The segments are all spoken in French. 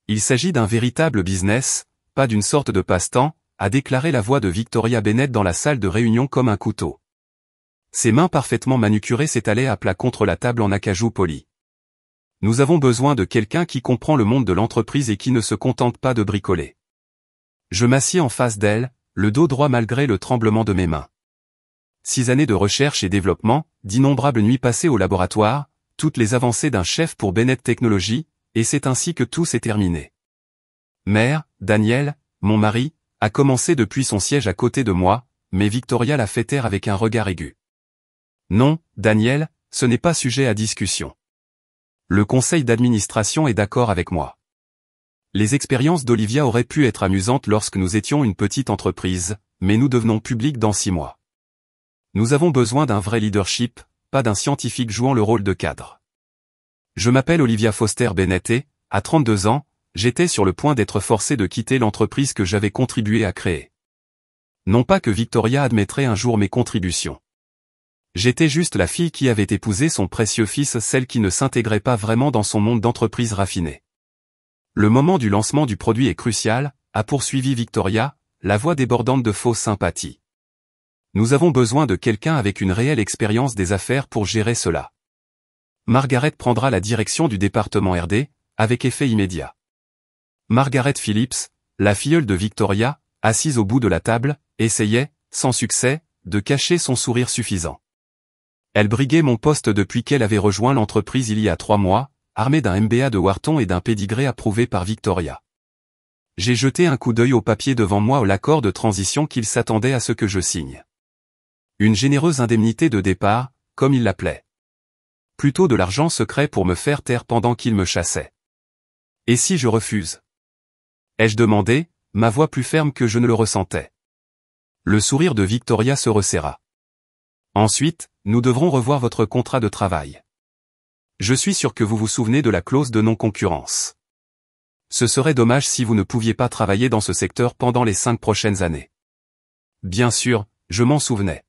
Il s'agit d'un véritable business, pas d'une sorte de passe-temps, a déclaré la voix de Victoria Bennett dans la salle de réunion comme un couteau. Ses mains parfaitement manucurées s'étalaient à plat contre la table en acajou poli. Nous avons besoin de quelqu'un qui comprend le monde de l'entreprise et qui ne se contente pas de bricoler. Je m'assis en face d'elle, le dos droit malgré le tremblement de mes mains. 6 années de recherche et développement, d'innombrables nuits passées au laboratoire, toutes les avancées d'un chef pour Bennett Technologies, et c'est ainsi que tout s'est terminé. Mère, Daniel, mon mari, a commencé depuis son siège à côté de moi, mais Victoria l'a fait taire avec un regard aigu. Non, Daniel, ce n'est pas sujet à discussion. Le conseil d'administration est d'accord avec moi. Les expériences d'Olivia auraient pu être amusantes lorsque nous étions une petite entreprise, mais nous devenons publics dans 6 mois. Nous avons besoin d'un vrai leadership, pas d'un scientifique jouant le rôle de cadre. Je m'appelle Olivia Foster Bennett et, à 32 ans, j'étais sur le point d'être forcé de quitter l'entreprise que j'avais contribué à créer. Non pas que Victoria admettrait un jour mes contributions. J'étais juste la fille qui avait épousé son précieux fils, celle qui ne s'intégrait pas vraiment dans son monde d'entreprise raffinée. Le moment du lancement du produit est crucial, a poursuivi Victoria, la voix débordante de fausse sympathie. Nous avons besoin de quelqu'un avec une réelle expérience des affaires pour gérer cela. Margaret prendra la direction du département R&D, avec effet immédiat. Margaret Phillips, la filleule de Victoria, assise au bout de la table, essayait, sans succès, de cacher son sourire suffisant. Elle briguait mon poste depuis qu'elle avait rejoint l'entreprise il y a 3 mois, armée d'un MBA de Wharton et d'un pédigré approuvé par Victoria. J'ai jeté un coup d'œil au papier devant moi l'accord de transition qu'il s'attendait à ce que je signe. Une généreuse indemnité de départ, comme il l'appelait. Plutôt de l'argent secret pour me faire taire pendant qu'il me chassait. Et si je refuse? Ai-je demandé, ma voix plus ferme que je ne le ressentais. Le sourire de Victoria se resserra. Ensuite, nous devrons revoir votre contrat de travail. Je suis sûr que vous vous souvenez de la clause de non-concurrence. Ce serait dommage si vous ne pouviez pas travailler dans ce secteur pendant les 5 prochaines années. Bien sûr, je m'en souvenais.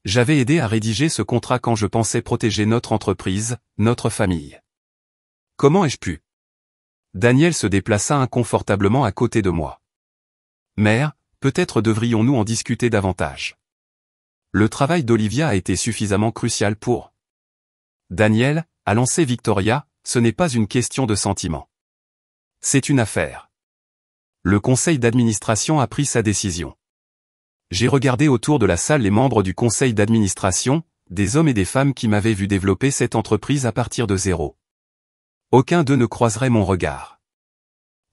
J'avais aidé à rédiger ce contrat quand je pensais protéger notre entreprise, notre famille. Comment ai-je pu? Daniel se déplaça inconfortablement à côté de moi. Mère, peut-être devrions-nous en discuter davantage. Le travail d'Olivia a été suffisamment crucial pour... Daniel, a lancé Victoria, ce n'est pas une question de sentiment. C'est une affaire. Le conseil d'administration a pris sa décision. J'ai regardé autour de la salle les membres du conseil d'administration, des hommes et des femmes qui m'avaient vu développer cette entreprise à partir de zéro. Aucun d'eux ne croiserait mon regard.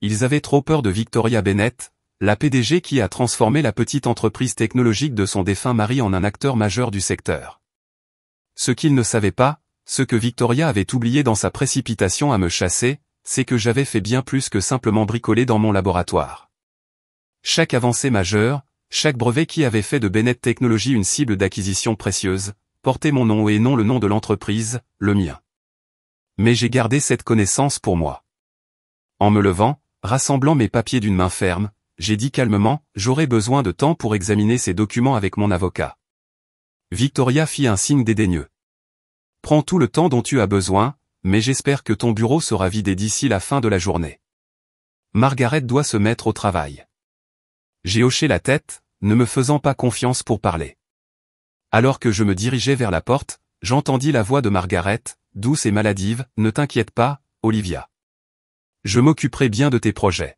Ils avaient trop peur de Victoria Bennett, la PDG qui a transformé la petite entreprise technologique de son défunt mari en un acteur majeur du secteur. Ce qu'ils ne savaient pas, ce que Victoria avait oublié dans sa précipitation à me chasser, c'est que j'avais fait bien plus que simplement bricoler dans mon laboratoire. Chaque avancée majeure, chaque brevet qui avait fait de Bennett Technologies une cible d'acquisition précieuse, portait mon nom et non le nom de l'entreprise, le mien. Mais j'ai gardé cette connaissance pour moi. En me levant, rassemblant mes papiers d'une main ferme, j'ai dit calmement, j'aurai besoin de temps pour examiner ces documents avec mon avocat. Victoria fit un signe dédaigneux. Prends tout le temps dont tu as besoin, mais j'espère que ton bureau sera vidé d'ici la fin de la journée. Margaret doit se mettre au travail. J'ai hoché la tête, ne me faisant pas confiance pour parler. Alors que je me dirigeais vers la porte, j'entendis la voix de Margaret, douce et maladive, ne t'inquiète pas, Olivia. Je m'occuperai bien de tes projets.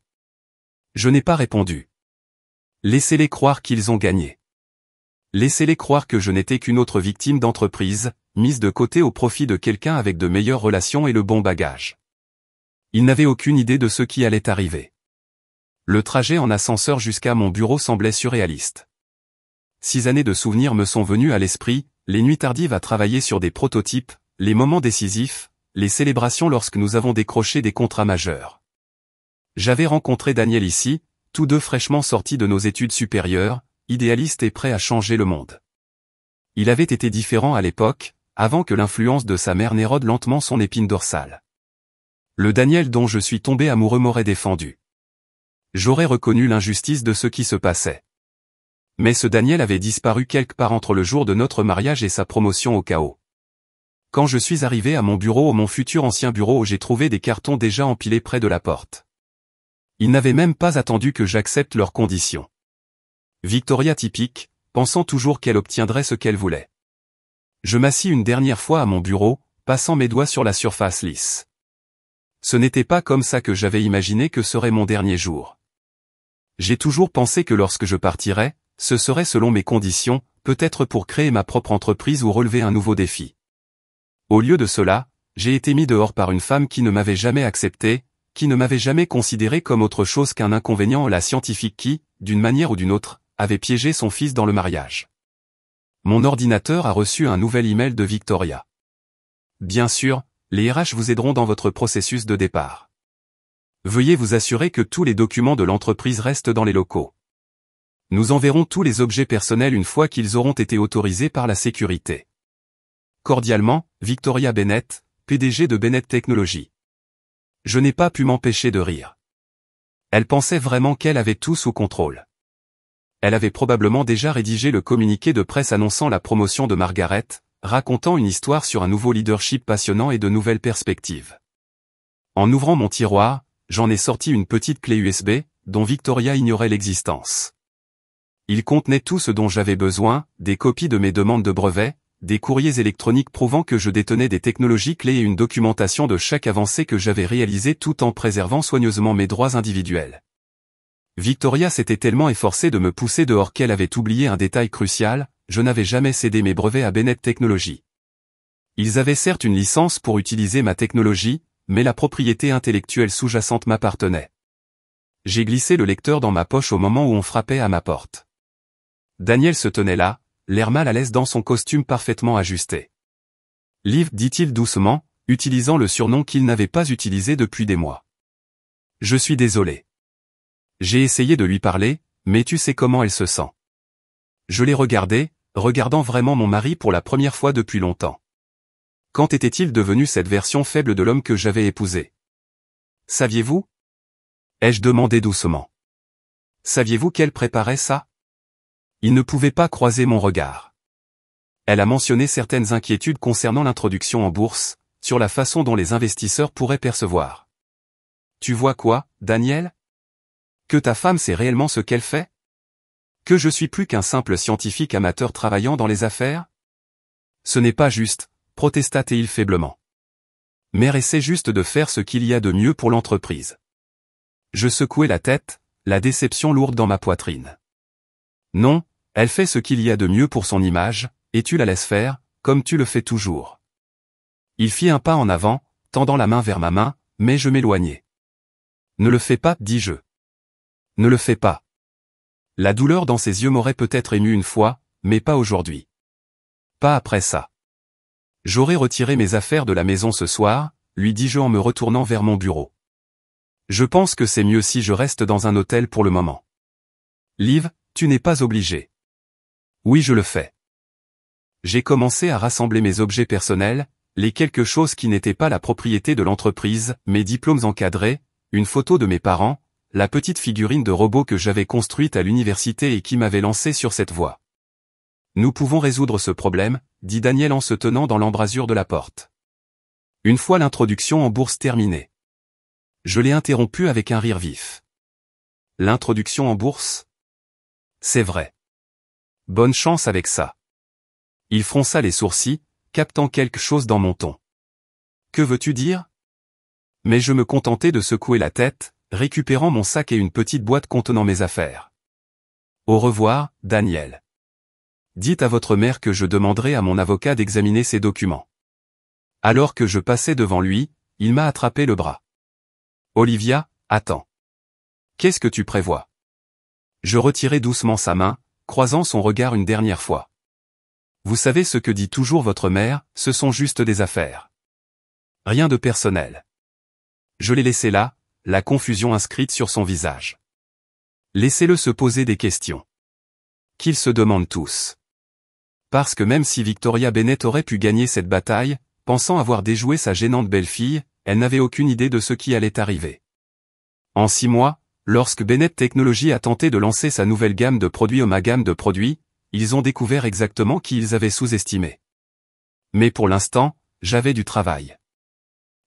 Je n'ai pas répondu. Laissez-les croire qu'ils ont gagné. Laissez-les croire que je n'étais qu'une autre victime d'entreprise, mise de côté au profit de quelqu'un avec de meilleures relations et le bon bagage. Ils n'avaient aucune idée de ce qui allait arriver. Le trajet en ascenseur jusqu'à mon bureau semblait surréaliste. 6 années de souvenirs me sont venues à l'esprit, les nuits tardives à travailler sur des prototypes, les moments décisifs, les célébrations lorsque nous avons décroché des contrats majeurs. J'avais rencontré Daniel ici, tous deux fraîchement sortis de nos études supérieures, idéalistes et prêts à changer le monde. Il avait été différent à l'époque, avant que l'influence de sa mère n'érode lentement son épine dorsale. Le Daniel dont je suis tombé amoureux m'aurait défendu. J'aurais reconnu l'injustice de ce qui se passait. Mais ce Daniel avait disparu quelque part entre le jour de notre mariage et sa promotion au chaos. Quand je suis arrivé à mon bureau, mon futur ancien bureau, j'ai trouvé des cartons déjà empilés près de la porte. Ils n'avaient même pas attendu que j'accepte leurs conditions. Victoria typique, pensant toujours qu'elle obtiendrait ce qu'elle voulait. Je m'assis une dernière fois à mon bureau, passant mes doigts sur la surface lisse. Ce n'était pas comme ça que j'avais imaginé que serait mon dernier jour. J'ai toujours pensé que lorsque je partirais, ce serait selon mes conditions, peut-être pour créer ma propre entreprise ou relever un nouveau défi. Au lieu de cela, j'ai été mis dehors par une femme qui ne m'avait jamais accepté, qui ne m'avait jamais considéré comme autre chose qu'un inconvénient, la scientifique qui, d'une manière ou d'une autre, avait piégé son fils dans le mariage. Mon ordinateur a reçu un nouvel email de Victoria. Bien sûr, les RH vous aideront dans votre processus de départ. Veuillez vous assurer que tous les documents de l'entreprise restent dans les locaux. Nous enverrons tous les objets personnels une fois qu'ils auront été autorisés par la sécurité. Cordialement, Victoria Bennett, PDG de Bennett Technologies. Je n'ai pas pu m'empêcher de rire. Elle pensait vraiment qu'elle avait tout sous contrôle. Elle avait probablement déjà rédigé le communiqué de presse annonçant la promotion de Margaret, racontant une histoire sur un nouveau leadership passionnant et de nouvelles perspectives. En ouvrant mon tiroir, j'en ai sorti une petite clé USB, dont Victoria ignorait l'existence. Il contenait tout ce dont j'avais besoin, des copies de mes demandes de brevets, des courriers électroniques prouvant que je détenais des technologies clés et une documentation de chaque avancée que j'avais réalisée tout en préservant soigneusement mes droits individuels. Victoria s'était tellement efforcée de me pousser dehors qu'elle avait oublié un détail crucial, je n'avais jamais cédé mes brevets à Bennett Technologies. Ils avaient certes une licence pour utiliser ma technologie, mais la propriété intellectuelle sous-jacente m'appartenait. J'ai glissé le lecteur dans ma poche au moment où on frappait à ma porte. Daniel se tenait là, l'air mal à l'aise dans son costume parfaitement ajusté. « Liv, dit-il doucement, utilisant le surnom qu'il n'avait pas utilisé depuis des mois. Je suis désolé. J'ai essayé de lui parler, mais tu sais comment elle se sent. Je l'ai regardé, regardant vraiment mon mari pour la première fois depuis longtemps. Quand était-il devenu cette version faible de l'homme que j'avais épousé? Saviez-vous? Ai-je demandé doucement. Saviez-vous qu'elle préparait ça? Il ne pouvait pas croiser mon regard. Elle a mentionné certaines inquiétudes concernant l'introduction en bourse, sur la façon dont les investisseurs pourraient percevoir. Tu vois quoi, Daniel? Que ta femme sait réellement ce qu'elle fait? Que je suis plus qu'un simple scientifique amateur travaillant dans les affaires? Ce n'est pas juste, protesta-t-il faiblement. Mère essaie juste de faire ce qu'il y a de mieux pour l'entreprise. Je secouai la tête, la déception lourde dans ma poitrine. Non, elle fait ce qu'il y a de mieux pour son image, et tu la laisses faire, comme tu le fais toujours. Il fit un pas en avant, tendant la main vers ma main, mais je m'éloignai. Ne le fais pas, dis-je. Ne le fais pas. La douleur dans ses yeux m'aurait peut-être ému une fois, mais pas aujourd'hui. Pas après ça. J'aurais retiré mes affaires de la maison ce soir, lui dis-je en me retournant vers mon bureau. Je pense que c'est mieux si je reste dans un hôtel pour le moment. Liv, tu n'es pas obligé. Oui, je le fais. J'ai commencé à rassembler mes objets personnels, les quelque chose qui n'était pas la propriété de l'entreprise, mes diplômes encadrés, une photo de mes parents, la petite figurine de robot que j'avais construite à l'université et qui m'avait lancé sur cette voie. Nous pouvons résoudre ce problème, dit Daniel en se tenant dans l'embrasure de la porte. Une fois l'introduction en bourse terminée. Je l'ai interrompu avec un rire vif. L'introduction en bourse? C'est vrai. Bonne chance avec ça. Il fronça les sourcils, captant quelque chose dans mon ton. Que veux-tu dire? Mais je me contentais de secouer la tête, récupérant mon sac et une petite boîte contenant mes affaires. Au revoir, Daniel. Dites à votre mère que je demanderai à mon avocat d'examiner ses documents. Alors que je passais devant lui, il m'a attrapé le bras. Olivia, attends. Qu'est-ce que tu prévois? Je retirai doucement sa main, croisant son regard une dernière fois. Vous savez ce que dit toujours votre mère, ce sont juste des affaires. Rien de personnel. Je l'ai laissé là, la confusion inscrite sur son visage. Laissez-le se poser des questions. Qu'ils se demandent tous. Parce que même si Victoria Bennett aurait pu gagner cette bataille, pensant avoir déjoué sa gênante belle-fille, elle n'avait aucune idée de ce qui allait arriver. En 6 mois, lorsque Bennett Technologies a tenté de lancer sa nouvelle gamme de produits ma gamme de produits, ils ont découvert exactement qui ils avaient sous-estimé. Mais pour l'instant, j'avais du travail.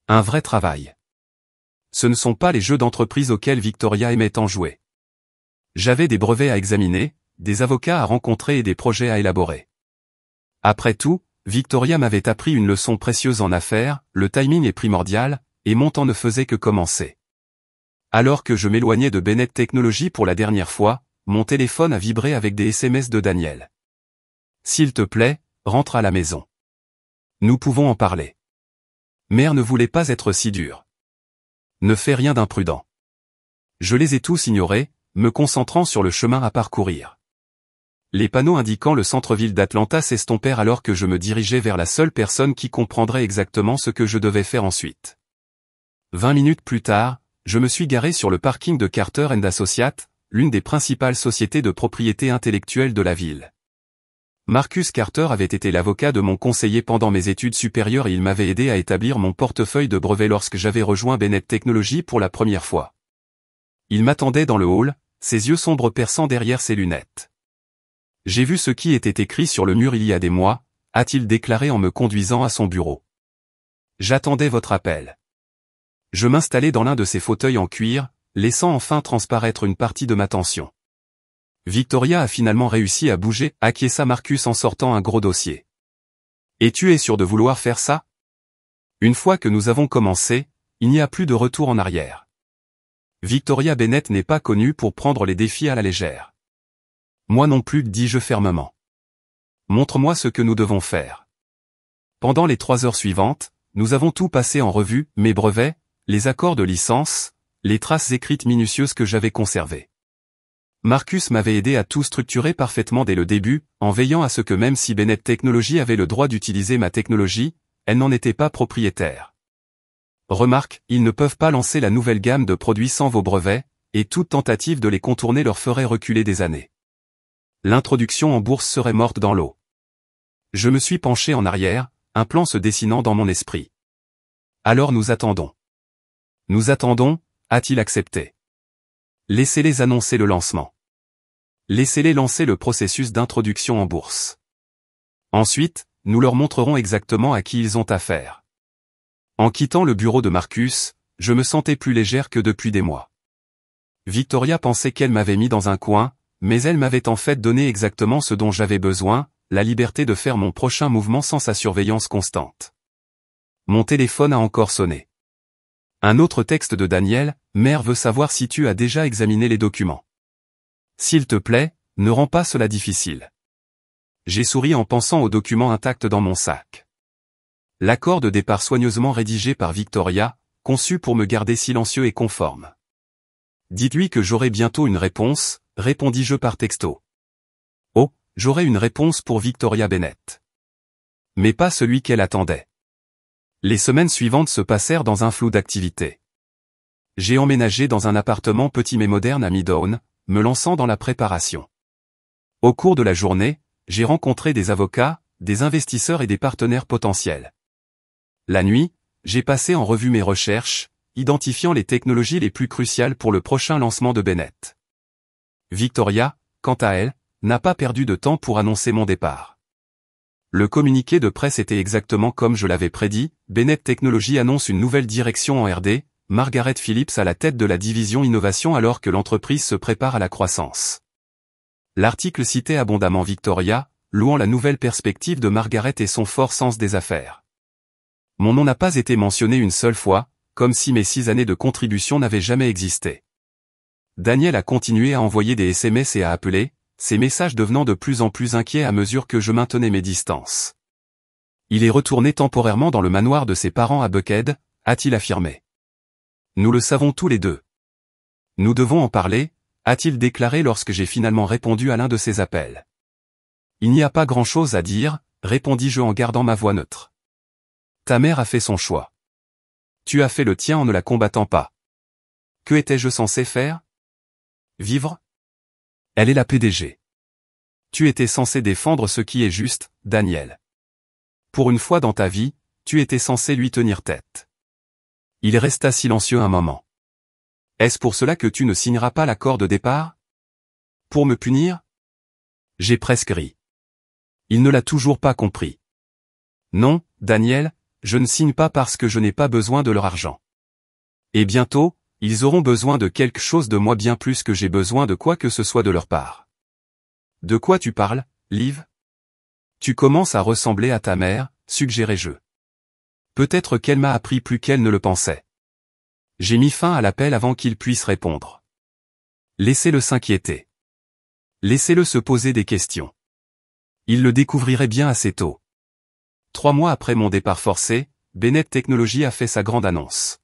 Un vrai travail. Ce ne sont pas les jeux d'entreprise auxquels Victoria aimait tant jouer. J'avais des brevets à examiner, des avocats à rencontrer et des projets à élaborer. Après tout, Victoria m'avait appris une leçon précieuse en affaires, le timing est primordial, et mon temps ne faisait que commencer. Alors que je m'éloignais de Bennett Technologies pour la dernière fois, mon téléphone a vibré avec des SMS de Daniel. S'il te plaît, rentre à la maison. Nous pouvons en parler. Mère ne voulait pas être si dure. Ne fais rien d'imprudent. Je les ai tous ignorés, me concentrant sur le chemin à parcourir. Les panneaux indiquant le centre-ville d'Atlanta s'estompèrent alors que je me dirigeais vers la seule personne qui comprendrait exactement ce que je devais faire ensuite. 20 minutes plus tard, je me suis garé sur le parking de Carter & Associates, l'une des principales sociétés de propriété intellectuelle de la ville. Marcus Carter avait été l'avocat de mon conseiller pendant mes études supérieures et il m'avait aidé à établir mon portefeuille de brevets lorsque j'avais rejoint Bennett Technologies pour la première fois. Il m'attendait dans le hall, ses yeux sombres perçant derrière ses lunettes. « J'ai vu ce qui était écrit sur le mur il y a des mois », a-t-il déclaré en me conduisant à son bureau. « J'attendais votre appel. » Je m'installai dans l'un de ces fauteuils en cuir, laissant enfin transparaître une partie de ma tension. Victoria a finalement réussi à bouger, acquiesça Marcus en sortant un gros dossier. Et tu es sûr de vouloir faire ça? Une fois que nous avons commencé, il n'y a plus de retour en arrière. Victoria Bennett n'est pas connue pour prendre les défis à la légère. Moi non plus, dis-je fermement. Montre-moi ce que nous devons faire. Pendant les 3 heures suivantes, nous avons tout passé en revue, mes brevets, les accords de licence, les traces écrites minutieuses que j'avais conservées. Marcus m'avait aidé à tout structurer parfaitement dès le début, en veillant à ce que même si Bennett Technologies avait le droit d'utiliser ma technologie, elle n'en était pas propriétaire. Remarque, ils ne peuvent pas lancer la nouvelle gamme de produits sans vos brevets, et toute tentative de les contourner leur ferait reculer des années. L'introduction en bourse serait morte dans l'eau. Je me suis penché en arrière, un plan se dessinant dans mon esprit. Alors nous attendons. Nous attendons, a-t-il accepté. Laissez-les annoncer le lancement. Laissez-les lancer le processus d'introduction en bourse. Ensuite, nous leur montrerons exactement à qui ils ont affaire. En quittant le bureau de Marcus, je me sentais plus légère que depuis des mois. Victoria pensait qu'elle m'avait mis dans un coin, mais elle m'avait en fait donné exactement ce dont j'avais besoin, la liberté de faire mon prochain mouvement sans sa surveillance constante. Mon téléphone a encore sonné. Un autre texte de Daniel, mère veut savoir si tu as déjà examiné les documents. S'il te plaît, ne rends pas cela difficile. J'ai souri en pensant aux documents intacts dans mon sac. L'accord de départ soigneusement rédigé par Victoria, conçu pour me garder silencieux et conforme. Dites-lui que j'aurai bientôt une réponse, répondis-je par texto. Oh, j'aurai une réponse pour Victoria Bennett. Mais pas celui qu'elle attendait. Les semaines suivantes se passèrent dans un flou d'activités. J'ai emménagé dans un appartement petit mais moderne à Midtown, me lançant dans la préparation. Au cours de la journée, j'ai rencontré des avocats, des investisseurs et des partenaires potentiels. La nuit, j'ai passé en revue mes recherches, identifiant les technologies les plus cruciales pour le prochain lancement de Bennett. Victoria, quant à elle, n'a pas perdu de temps pour annoncer mon départ. Le communiqué de presse était exactement comme je l'avais prédit, Bennett Technologies annonce une nouvelle direction en R&D, Margaret Phillips à la tête de la division innovation alors que l'entreprise se prépare à la croissance. L'article citait abondamment Victoria, louant la nouvelle perspective de Margaret et son fort sens des affaires. Mon nom n'a pas été mentionné une seule fois, comme si mes 6 années de contribution n'avaient jamais existé. Daniel a continué à envoyer des SMS et à appeler, ses messages devenant de plus en plus inquiets à mesure que je maintenais mes distances. Il est retourné temporairement dans le manoir de ses parents à Buckhead, a-t-il affirmé. Nous le savons tous les deux. Nous devons en parler, a-t-il déclaré lorsque j'ai finalement répondu à l'un de ses appels. Il n'y a pas grand-chose à dire, répondis-je en gardant ma voix neutre. Ta mère a fait son choix. Tu as fait le tien en ne la combattant pas. Que étais-je censé faire? Vivre? Elle est la PDG. Tu étais censé défendre ce qui est juste, Daniel. Pour une fois dans ta vie, tu étais censé lui tenir tête. Il resta silencieux un moment. Est-ce pour cela que tu ne signeras pas l'accord de départ? Pour me punir? J'ai presque ri. Il ne l'a toujours pas compris. Non, Daniel, je ne signe pas parce que je n'ai pas besoin de leur argent. Et bientôt, ils auront besoin de quelque chose de moi bien plus que j'ai besoin de quoi que ce soit de leur part. De quoi tu parles, Liv? Tu commences à ressembler à ta mère, suggérai-je. Peut-être qu'elle m'a appris plus qu'elle ne le pensait. J'ai mis fin à l'appel avant qu'il puisse répondre. Laissez-le s'inquiéter. Laissez-le se poser des questions. Il le découvrirait bien assez tôt. 3 mois après mon départ forcé, Bennett Technologies a fait sa grande annonce.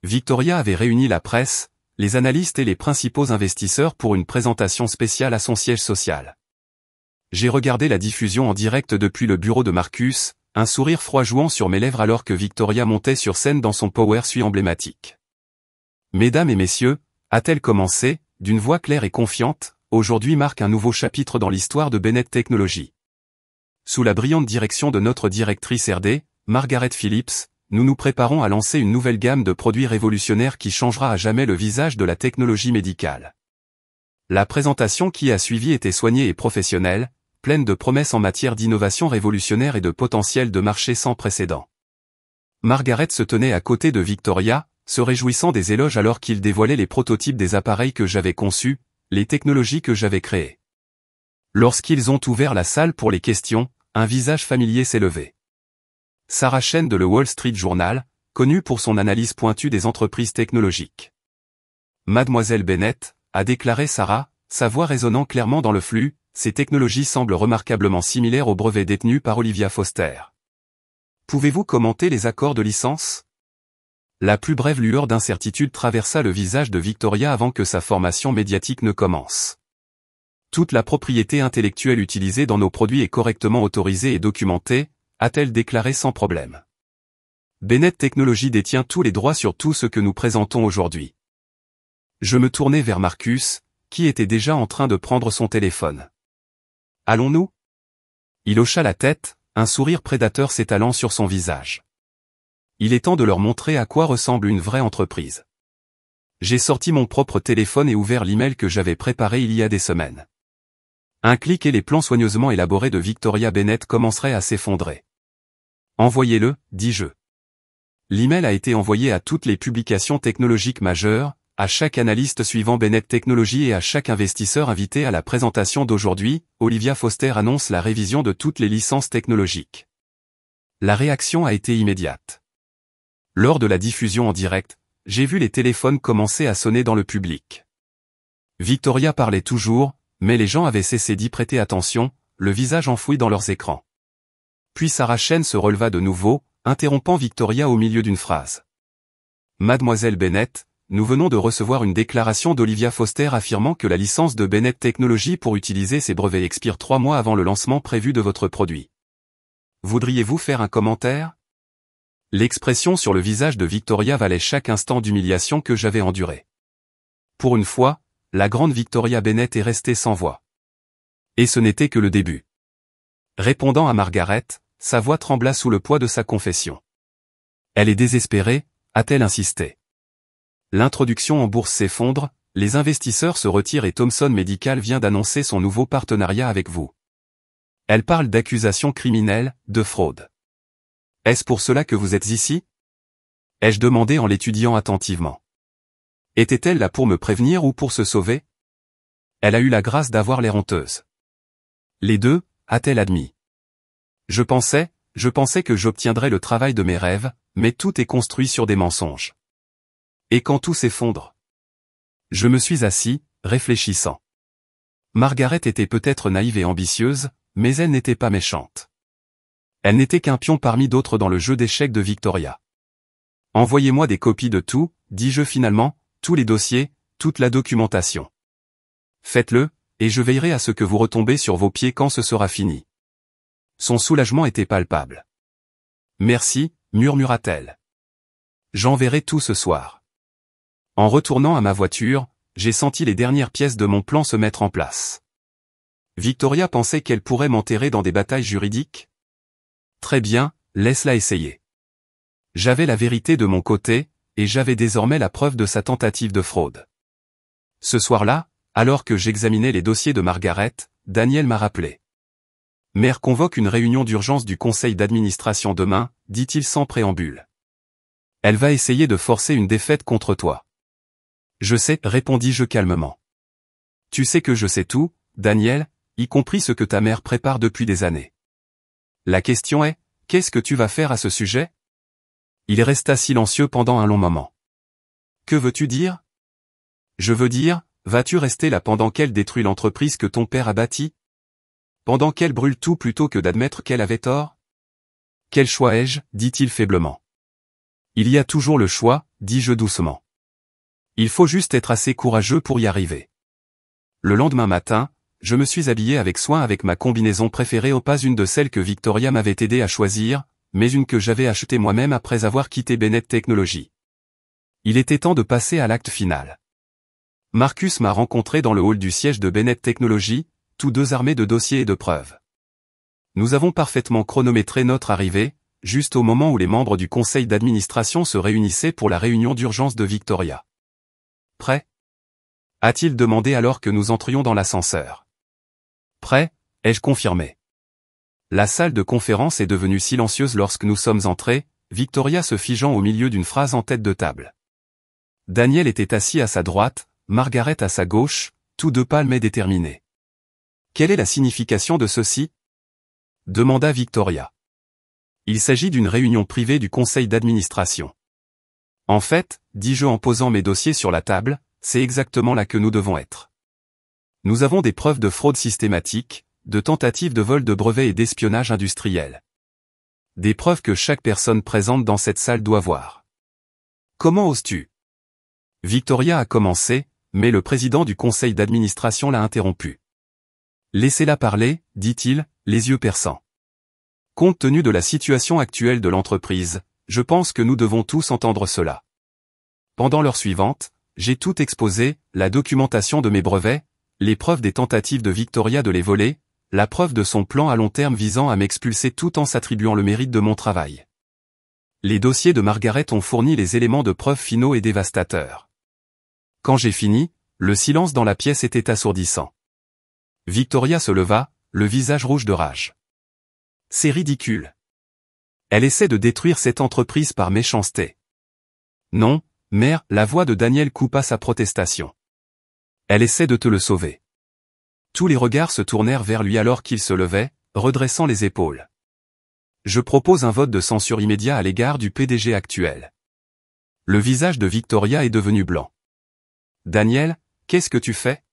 Victoria avait réuni la presse, les analystes et les principaux investisseurs pour une présentation spéciale à son siège social. J'ai regardé la diffusion en direct depuis le bureau de Marcus, un sourire froid jouant sur mes lèvres alors que Victoria montait sur scène dans son Power Suite emblématique. Mesdames et messieurs, a-t-elle commencé, d'une voix claire et confiante, aujourd'hui marque un nouveau chapitre dans l'histoire de Bennett Technologies. Sous la brillante direction de notre directrice RD, Margaret Phillips, nous nous préparons à lancer une nouvelle gamme de produits révolutionnaires qui changera à jamais le visage de la technologie médicale. La présentation qui a suivi était soignée et professionnelle, pleine de promesses en matière d'innovation révolutionnaire et de potentiel de marché sans précédent. Margaret se tenait à côté de Victoria, se réjouissant des éloges alors qu'il dévoilait les prototypes des appareils que j'avais conçus, les technologies que j'avais créées. Lorsqu'ils ont ouvert la salle pour les questions, un visage familier s'est levé. Sarah Chen de le Wall Street Journal, connue pour son analyse pointue des entreprises technologiques. Mademoiselle Bennett, a déclaré Sarah, sa voix résonnant clairement dans le flux, ces technologies semblent remarquablement similaires aux brevets détenus par Olivia Foster. Pouvez-vous commenter les accords de licence? La plus brève lueur d'incertitude traversa le visage de Victoria avant que sa formation médiatique ne commence. Toute la propriété intellectuelle utilisée dans nos produits est correctement autorisée et documentée, a-t-elle déclaré sans problème. Bennett Technologies détient tous les droits sur tout ce que nous présentons aujourd'hui. Je me tournai vers Marcus, qui était déjà en train de prendre son téléphone. Allons-nous? Il hocha la tête, un sourire prédateur s'étalant sur son visage. Il est temps de leur montrer à quoi ressemble une vraie entreprise. J'ai sorti mon propre téléphone et ouvert l'email que j'avais préparé il y a des semaines. Un clic et les plans soigneusement élaborés de Victoria Bennett commenceraient à s'effondrer. Envoyez-le, dis-je. L'email a été envoyé à toutes les publications technologiques majeures, à chaque analyste suivant Bennett Technologies et à chaque investisseur invité à la présentation d'aujourd'hui. Olivia Foster annonce la révision de toutes les licences technologiques. La réaction a été immédiate. Lors de la diffusion en direct, j'ai vu les téléphones commencer à sonner dans le public. Victoria parlait toujours, mais les gens avaient cessé d'y prêter attention, le visage enfoui dans leurs écrans. Puis Sarah Chen se releva de nouveau, interrompant Victoria au milieu d'une phrase. Mademoiselle Bennett, nous venons de recevoir une déclaration d'Olivia Foster affirmant que la licence de Bennett Technologies pour utiliser ces brevets expire 3 mois avant le lancement prévu de votre produit. Voudriez-vous faire un commentaire? L'expression sur le visage de Victoria valait chaque instant d'humiliation que j'avais enduré. Pour une fois, la grande Victoria Bennett est restée sans voix. Et ce n'était que le début. Répondant à Margaret, sa voix trembla sous le poids de sa confession. Elle est désespérée, a-t-elle insisté. L'introduction en bourse s'effondre, les investisseurs se retirent et Thomson Medical vient d'annoncer son nouveau partenariat avec vous. Elle parle d'accusations criminelles, de fraude. Est-ce pour cela que vous êtes ici? Ai-je demandé en l'étudiant attentivement. Était-elle là pour me prévenir ou pour se sauver? Elle a eu la grâce d'avoir l'air honteuse. Les deux, a-t-elle admis. Je pensais que j'obtiendrais le travail de mes rêves, mais tout est construit sur des mensonges. Et quand tout s'effondre? Je me suis assis, réfléchissant. Margaret était peut-être naïve et ambitieuse, mais elle n'était pas méchante. Elle n'était qu'un pion parmi d'autres dans le jeu d'échecs de Victoria. Envoyez-moi des copies de tout, dis-je finalement, tous les dossiers, toute la documentation. Faites-le, et je veillerai à ce que vous retombez sur vos pieds quand ce sera fini. Son soulagement était palpable. Merci, murmura-t-elle. J'enverrai tout ce soir. En retournant à ma voiture, j'ai senti les dernières pièces de mon plan se mettre en place. Victoria pensait qu'elle pourrait m'enterrer dans des batailles juridiques? Très bien, laisse-la essayer. J'avais la vérité de mon côté, et j'avais désormais la preuve de sa tentative de fraude. Ce soir-là, alors que j'examinais les dossiers de Margaret, Daniel m'a rappelé. Mère convoque une réunion d'urgence du conseil d'administration demain, dit-il sans préambule. Elle va essayer de forcer une défaite contre toi. Je sais, répondis-je calmement. Tu sais que je sais tout, Daniel, y compris ce que ta mère prépare depuis des années. La question est, qu'est-ce que tu vas faire à ce sujet? Il resta silencieux pendant un long moment. Que veux-tu dire? Je veux dire, vas-tu rester là pendant qu'elle détruit l'entreprise que ton père a bâtie? Pendant qu'elle brûle tout plutôt que d'admettre qu'elle avait tort? Quel choix ai-je, dit-il faiblement. Il y a toujours le choix, dis-je doucement. Il faut juste être assez courageux pour y arriver. Le lendemain matin, je me suis habillé avec soin avec ma combinaison préférée, pas une de celles que Victoria m'avait aidé à choisir, mais une que j'avais achetée moi-même après avoir quitté Bennett Technologies. Il était temps de passer à l'acte final. Marcus m'a rencontré dans le hall du siège de Bennett Technologies, tous deux armés de dossiers et de preuves. Nous avons parfaitement chronométré notre arrivée, juste au moment où les membres du conseil d'administration se réunissaient pour la réunion d'urgence de Victoria. Prêt? A-t-il demandé alors que nous entrions dans l'ascenseur. Prêt, ai-je confirmé. La salle de conférence est devenue silencieuse lorsque nous sommes entrés, Victoria se figeant au milieu d'une phrase en tête de table. Daniel était assis à sa droite, Margaret à sa gauche, tous deux pâles mais déterminés. Quelle est la signification de ceci? Demanda Victoria. Il s'agit d'une réunion privée du conseil d'administration. En fait, dis-je en posant mes dossiers sur la table, c'est exactement là que nous devons être. Nous avons des preuves de fraude systématique, de tentatives de vol de brevets et d'espionnage industriel. Des preuves que chaque personne présente dans cette salle doit voir. Comment oses-tu? Victoria a commencé, mais le président du conseil d'administration l'a interrompu. Laissez-la parler, dit-il, les yeux perçants. Compte tenu de la situation actuelle de l'entreprise, je pense que nous devons tous entendre cela. Pendant l'heure suivante, j'ai tout exposé, la documentation de mes brevets, les preuves des tentatives de Victoria de les voler, la preuve de son plan à long terme visant à m'expulser tout en s'attribuant le mérite de mon travail. Les dossiers de Margaret ont fourni les éléments de preuve finaux et dévastateurs. Quand j'ai fini, le silence dans la pièce était assourdissant. Victoria se leva, le visage rouge de rage. C'est ridicule. Elle essaie de détruire cette entreprise par méchanceté. Non, mère, la voix de Daniel coupa sa protestation. Elle essaie de te le sauver. Tous les regards se tournèrent vers lui alors qu'il se levait, redressant les épaules. Je propose un vote de censure immédiat à l'égard du PDG actuel. Le visage de Victoria est devenu blanc. Daniel, qu'est-ce que tu fais?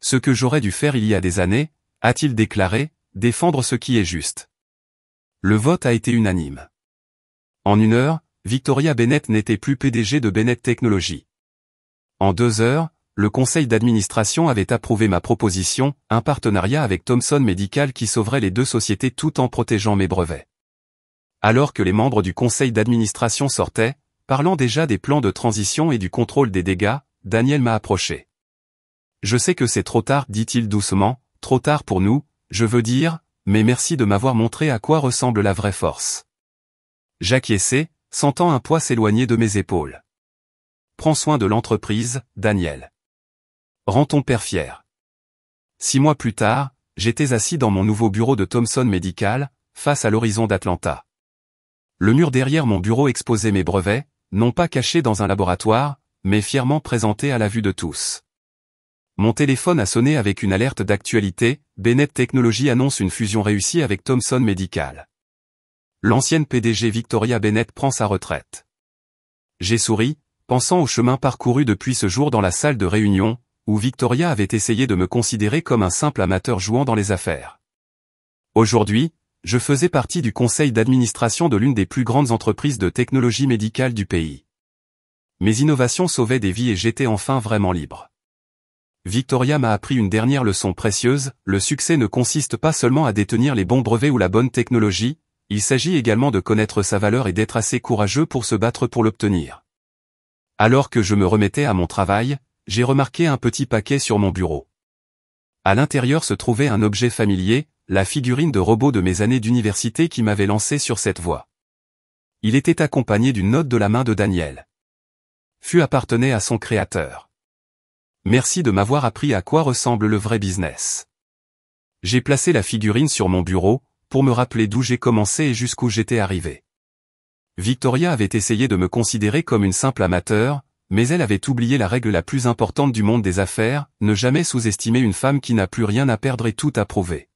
Ce que j'aurais dû faire il y a des années, a-t-il déclaré, défendre ce qui est juste. Le vote a été unanime. En 1 heure, Victoria Bennett n'était plus PDG de Bennett Technologies. En 2 heures, le conseil d'administration avait approuvé ma proposition, un partenariat avec Thomson Medical qui sauverait les deux sociétés tout en protégeant mes brevets. Alors que les membres du conseil d'administration sortaient, parlant déjà des plans de transition et du contrôle des dégâts, Daniel m'a approché. Je sais que c'est trop tard, dit-il doucement, trop tard pour nous, je veux dire, mais merci de m'avoir montré à quoi ressemble la vraie force. J'acquiesçai, sentant un poids s'éloigner de mes épaules. Prends soin de l'entreprise, Daniel. Rends ton père fier. 6 mois plus tard, j'étais assis dans mon nouveau bureau de Thomson Medical, face à l'horizon d'Atlanta. Le mur derrière mon bureau exposait mes brevets, non pas cachés dans un laboratoire, mais fièrement présentés à la vue de tous. Mon téléphone a sonné avec une alerte d'actualité, Bennett Technologies annonce une fusion réussie avec Thomson Medical. L'ancienne PDG Victoria Bennett prend sa retraite. J'ai souri, pensant au chemin parcouru depuis ce jour dans la salle de réunion, où Victoria avait essayé de me considérer comme un simple amateur jouant dans les affaires. Aujourd'hui, je faisais partie du conseil d'administration de l'une des plus grandes entreprises de technologie médicale du pays. Mes innovations sauvaient des vies et j'étais enfin vraiment libre. Victoria m'a appris une dernière leçon précieuse, le succès ne consiste pas seulement à détenir les bons brevets ou la bonne technologie, il s'agit également de connaître sa valeur et d'être assez courageux pour se battre pour l'obtenir. Alors que je me remettais à mon travail, j'ai remarqué un petit paquet sur mon bureau. À l'intérieur se trouvait un objet familier, la figurine de robot de mes années d'université qui m'avait lancé sur cette voie. Il était accompagné d'une note de la main de Daniel. Fut appartenait à son créateur. Merci de m'avoir appris à quoi ressemble le vrai business. J'ai placé la figurine sur mon bureau, pour me rappeler d'où j'ai commencé et jusqu'où j'étais arrivé. Victoria avait essayé de me considérer comme une simple amateur, mais elle avait oublié la règle la plus importante du monde des affaires, ne jamais sous-estimer une femme qui n'a plus rien à perdre et tout à prouver.